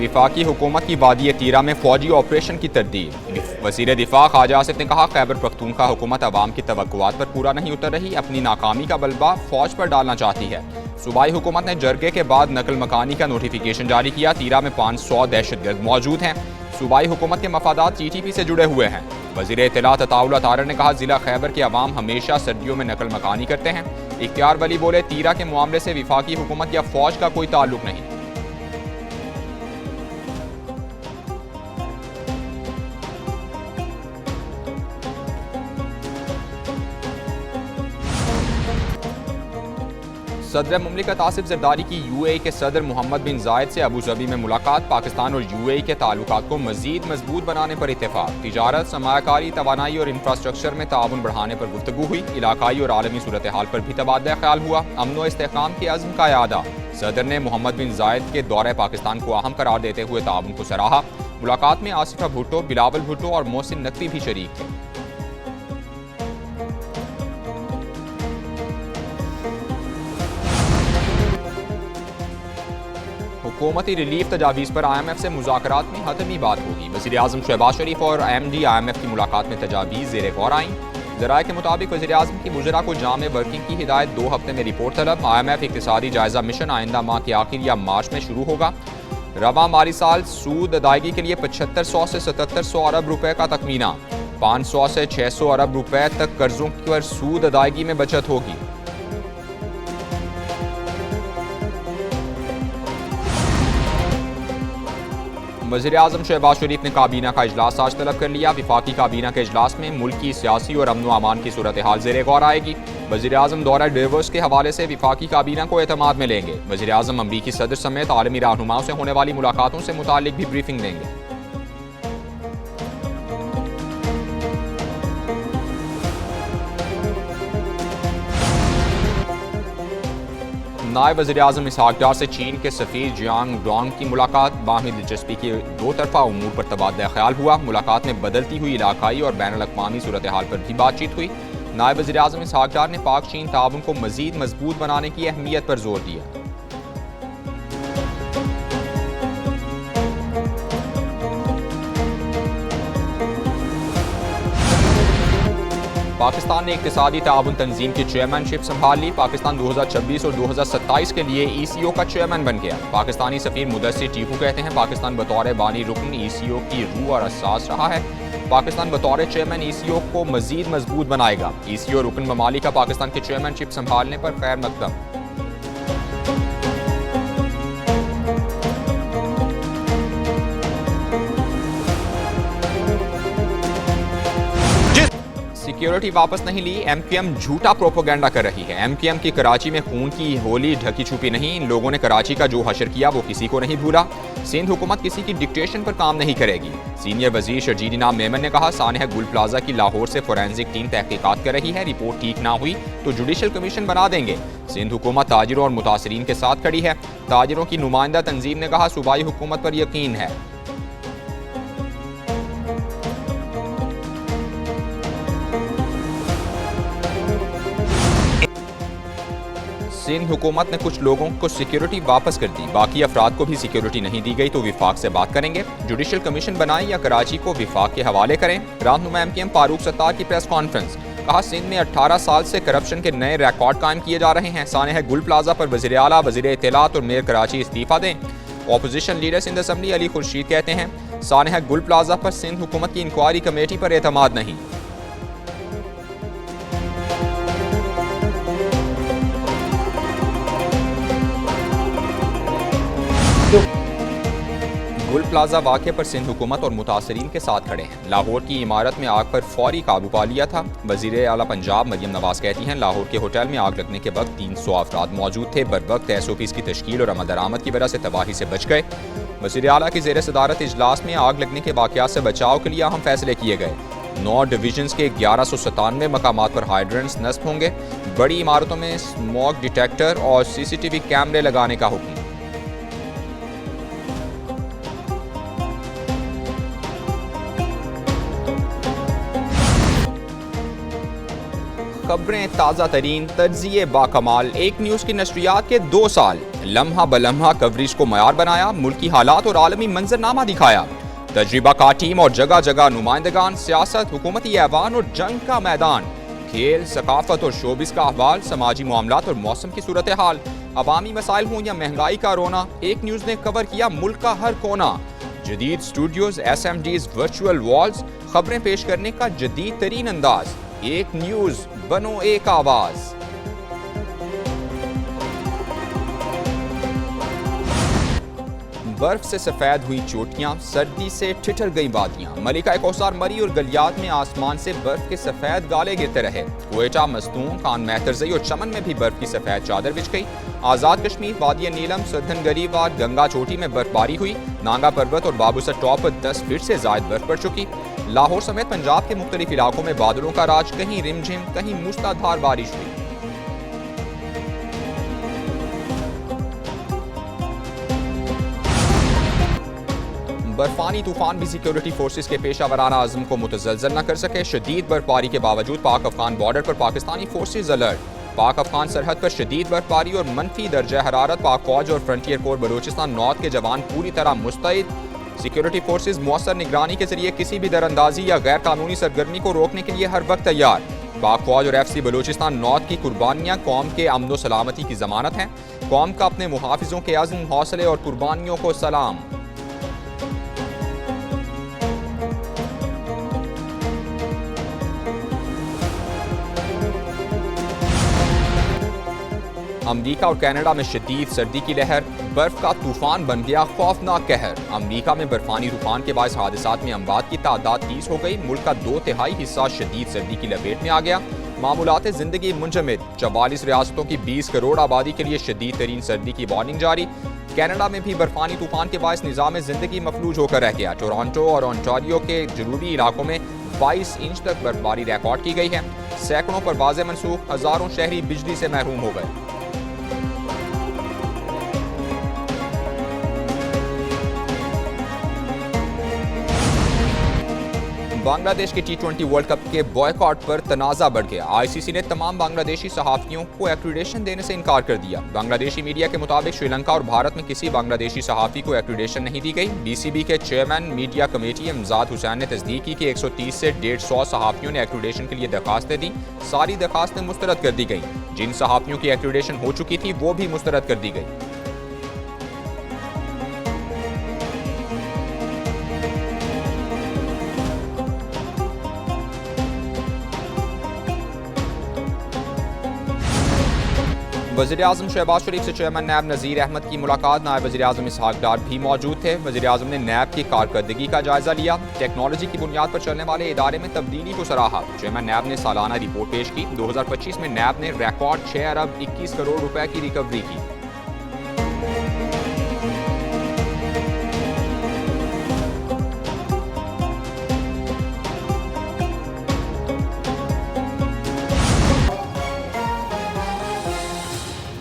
वफाकी हुकूमत की वादी तीरा में फौजी ऑपरेशन की तरदीद। वज़ीर दिफा ख्वाजा आसिफ ने कहा, खैबर पख्तूनख्वा हुकूमत अवाम की तवक्कुआत पर पूरा नहीं उतर रही, अपनी नाकामी का बलबा फौज पर डालना चाहती है। सूबाई हुकूमत ने जरगे के बाद नकल मकानी का नोटिफिकेशन जारी किया। तीरा में 500 दहशतगर्द मौजूद हैं। सूबाई हुकूमत के मफादात TTP से जुड़े हुए हैं। वज़ीर इत्तलात अताउल्लाह तारर ने कहा, जिला खैबर के अवाम हमेशा सर्दियों में नकल मकानी करते हैं। इख्तियार वली बोले, तीरा के मामले से वफाकी हुकूमत या फौज का कोई ताल्लुक नहीं। सदर मुमलिकत आसिफ जरदारी की UAE के सदर मोहम्मद बिन जायद से अबू धाबी में मुलाकात। पाकिस्तान और UAE के ताल्लुकात को मजीद मजबूत बनाने पर इत्तेफाक। तिजारत, सरमायाकारी, तवानाई और इंफ्रास्ट्रक्चर में ताउन बढ़ाने पर गुफ्तगू हुई। इलाकाई और आलमी सूरत हाल पर भी तबादला ख्याल हुआ। अमन व इस्तेहकाम के अज़्म का यादा। सदर ने मोहम्मद बिन जायद के दौरे पाकिस्तान को अहम करार देते हुए ताउन को सराहा। मुलाकात में आसिफा भुट्टो, बिलावल भुट्टो और मोहसिन नकवी भी शरीक थे। हुकूमती रिलीफ तजावीज़ पर IMF से मुज़ाकरात में हतमी बात होगी। वज़ीर आज़म शहबाज शरीफ और MD IMF की मुलाकात में तजावीज़ ज़ेरे गौर आईं। ज़राए के मुताबिक वज़ीर आज़म की मुजरा को जाम वर्किंग की हिदायत, 2 हफ्ते में रिपोर्ट तलब। IMF इक़्तिसादी जायज़ा मिशन आइंदा माह के आखिर या मार्च में शुरू होगा। रवा माली साल सूद अदायगी के लिए 7500 से 7700 अरब रुपए का तखमीना। 500 से 600 अरब रुपए तक कर्जों पर सूद अदायगी में बचत होगी। वज़ीर आज़म शहबाज शरीफ ने काबीना का इजलास आज तलब कर लिया। वफाकी काबीना के इजलास में मुल्क की सियासी और अमन व अमान की सूरत हाल ज़ेरे गौर आएगी। वज़ीर आज़म दौरा डेवोस के हवाले से वफाकी काबीना को एतमाद में लेंगे। वज़ीर आज़म अमरीकी सदर समेत आलमी रहनुमाओं से होने वाली मुलाकातों से मुतालिक भी ब्रीफिंग देंगे। नायब वज़ीर आज़म इसहाक डार से चीन के सफ़ीर जियांग डोंग की मुलाकात। बाहमी दिलचस्पी के 2 तरफ़ा उमूर पर तबादला ख्याल हुआ। मुलाकात में बदलती हुई इलाकाई और बैनुल अक़वामी सूरत हाल पर भी बातचीत हुई। नायब वज़ीर आज़म इसहाक डार ने पाक चीन ताउन को मज़ीद मजबूत बनाने की अहमियत पर जोर दिया। पाकिस्तान ने इक़्तिसादी ताउन तंजीम की चेयरमैनशिप संभाल ली। पाकिस्तान 2026 और 2027 के लिए ECO का चेयरमैन बन गया। पाकिस्तानी सफ़ीर मुदस्सिर टीकू कहते हैं, पाकिस्तान बतौर बानी रुकन ECO की रूह और असास रहा है। पाकिस्तान बतौर चेयरमैन ECO को मजीद मजबूत बनाएगा। ECO रुकन ममालिक का पाकिस्तान की चेयरमैनशिप संभालने पर खैर मकदम। सिक्योरिटी वापस नहीं ली, MQM झूठा प्रोपोगेंडा कर रही है। MQM की कराची में खून की होली ढकी छुपी नहीं। इन लोगों ने कराची का जो हशर किया वो किसी को नहीं भूला। सिंध हुकूमत किसी की डिक्टेशन पर काम नहीं करेगी। सीनियर वजीर शर्जील इनाम मेमन ने कहा, सानहा गुल प्लाजा की लाहौर से फोरेंसिक टीम तहकीकात कर रही है। रिपोर्ट ठीक ना हुई तो जुडिशल कमीशन बना देंगे। सिंध हुकूमत ताजिरों और मुतासरीन के साथ खड़ी है। ताजिरों की नुमाइंदा तंजीम ने कहा, सूबाई हुकूमत पर यकीन है। सिंध हुकूमत ने कुछ लोगों को सिक्योरिटी वापस कर दी, बाकी अफराद को भी सिक्योरिटी नहीं दी गई तो विफाक से बात करेंगे। जुडिशल कमीशन बनाएं या कराची को विफाक के हवाले करें। रहनुमा MQM फारूक सत्तार की प्रेस कॉन्फ्रेंस। कहा, सिंध में 18 साल से करप्शन के नए रिकॉर्ड कायम किए जा रहे हैं। सानहा गुल प्लाजा पर वज़ीर आला, वज़ीर इत्तलात और मेयर कराची इस्तीफा दें। Opposition leader Sindh assembly Ali Khurshid कहते हैं, सानहा गुल प्लाजा पर सिंध हुकूमत की इंक्वायरी कमेटी पर एतमाद नहीं। गुल प्लाजा वाक़े पर सिंध हुकूमत और मुतासरीन के साथ खड़े हैं। लाहौर की इमारत में आग पर फौरी काबू पा लिया था। वज़ीर आला पंजाब मरियम नवाज कहती हैं, लाहौर के होटल में आग लगने के वक्त 300 अफराद मौजूद थे। बर वक्त SOPs की तश्कील और अमल दरामद की वजह से तबाही से बच गए। वज़ीर आला की ज़ेर सदारत इजलास में आग लगने के वाक़यात से बचाव के लिए अहम फैसले किए गए। 9 डिवीजन्स के 1197 मकामात पर हाइड्रेंट्स नस्ब होंगे। बड़ी इमारतों में स्मोक डिटेक्टर और CCTV कैमरे लगाने का हुक्म। खबरें ताज़ा तरीन, तज्ज़िये बाकमाल, एक न्यूज़ की नशरियात के 2 साल, लम्हा बलम्हा कवरेज को मयार बनाया, मुल्की हालात और आलमी मंजरनामा दिखाया। तजुर्बा का टीम और जगह जगह नुमाइंदगान, सियासत, हुकूमती ऐवान और जंग का मैदान, खेल, सकाफत और शोबिस का अहवाल, समाजी मामलात और मौसम की सूरत हाल, अवामी मसाइल हों या महंगाई का रोना, एक न्यूज़ ने कवर किया मुल्क का हर कोना। जदीद स्टूडियोज, SMDs, वर्चुअल वॉल्स, खबरें पेश करने का जदीद तरीन अंदाज। एक न्यूज़ बनो एक आवाज़। बर्फ से सफेद हुई चोटियां, सर्दी से ठिठुर गई वादियां, मलिका कौसार मरी और गलियात में आसमान से बर्फ के सफेद गाले गिरते रहे। क्वेटा, मस्तूम, खान मेहतरजई और चमन में भी बर्फ की सफेद चादर बिछ गई। आज़ाद कश्मीर, वादिया नीलम, सदन गरीवार, गंगा चोटी में बर्फबारी हुई। नांगा पर्वत और बाबूसर टॉप पर 10 फीट से जायद बर्फ पड़ चुकी। लाहौर समेत पंजाब के मुख्तलिफ इलाकों में बादलों का राज, कहीं रिमझिम, कहीं मूसलाधार बारिश हुई। बर्फानी तूफान भी सिक्योरिटी फोर्सेस के पेशा वराना आज़म को मुतज़लज़ल न कर सके। शदीद बर्फबारी के बावजूद पाक अफगान बॉर्डर पर पाकिस्तानी फोर्सेज अलर्ट। पाक अफगान सरहद पर शदीद बर्फबारी और मनफी दर्जा हरारत, पाक फौज और फ्रंटियर कोर बलूचिस्तान नॉर्थ के जवान पूरी तरह मुस्तैद। सिक्योरिटी फोर्सेज मौसर निगरानी के जरिए किसी भी दरअंदाजी या गैर कानूनी सरगर्मी को रोकने के लिए हर वक्त तैयार। पाक फौज और FC बलूचिस्तान नॉर्थ की कुर्बानियाँ कौम के अमन व सलामती की जमानत हैं। कौम का अपने मुहाफिजों के अज़्म, हौसले और कुर्बानियों को सलाम। अमरीका और कनाडा में शदीद सर्दी की लहर, बर्फ का तूफान बन गया खौफनाक कहर। अमरीका में बर्फानी तूफान के बायस हादसात में अमवात की तादाद 30 हो गई। मुल्क का 2/3 हिस्सा शदीद सर्दी की लपेट में आ गया। मामूलात जिंदगी मुंजमद। 44 रियासतों की 20 करोड़ आबादी के लिए शदीद तरीन सर्दी की वार्निंग जारी। कनाडा में भी बर्फानी तूफान के बायस निज़ाम जिंदगी मफलूज होकर रह गया। टोरंटो और ओंटारियो के जनूबी इलाकों में 22 इंच तक बर्फबारी रिकॉर्ड की गई है। सैकड़ों परवाजें मनसूख, हजारों शहरी बिजली से महरूम हो गए। बांग्लादेश के T20 वर्ल्ड कप के बॉयकॉट पर तनाज़ा बढ़ गया। ICC ने तमाम बांग्लादेशी सहाफ़ियों को एक्रीडेशन देने से इनकार कर दिया। बांग्लादेशी मीडिया के मुताबिक श्रीलंका और भारत में किसी बांग्लादेशी सहाफ़ी को एक्रीडेशन नहीं दी गई। BCB के चेयरमैन मीडिया कमेटी इमजाद हुसैन ने तस्दीक की कि 130 से 150 सहाफ़ियों ने एक्रीडेशन के लिए दरखास्तें दी। सारी दरखास्तें मुस्तरद कर दी गई। जिन सहाफ़ियों की एक्रीडेशन हो चुकी थी वो भी मुस्तरद कर दी गई। वज़ीर-ए-आज़म शहबाज शरीफ से चेयरमैन नैब नज़ीर अहमद की मुलाकात। नायब वज़ीर-ए-आज़म इसहाक डार भी मौजूद थे। वज़ीर-ए-आज़म ने नैब की कारकर्दगी का जायजा लिया। टेक्नोलॉजी की बुनियाद पर चलने वाले इदारे में तब्दीली को सराहा। चेयरमैन नैब ने सालाना रिपोर्ट पेश की। 2025 में नैब ने रिकॉर्ड 6 अरब 21 करोड़ रुपए की रिकवरी की।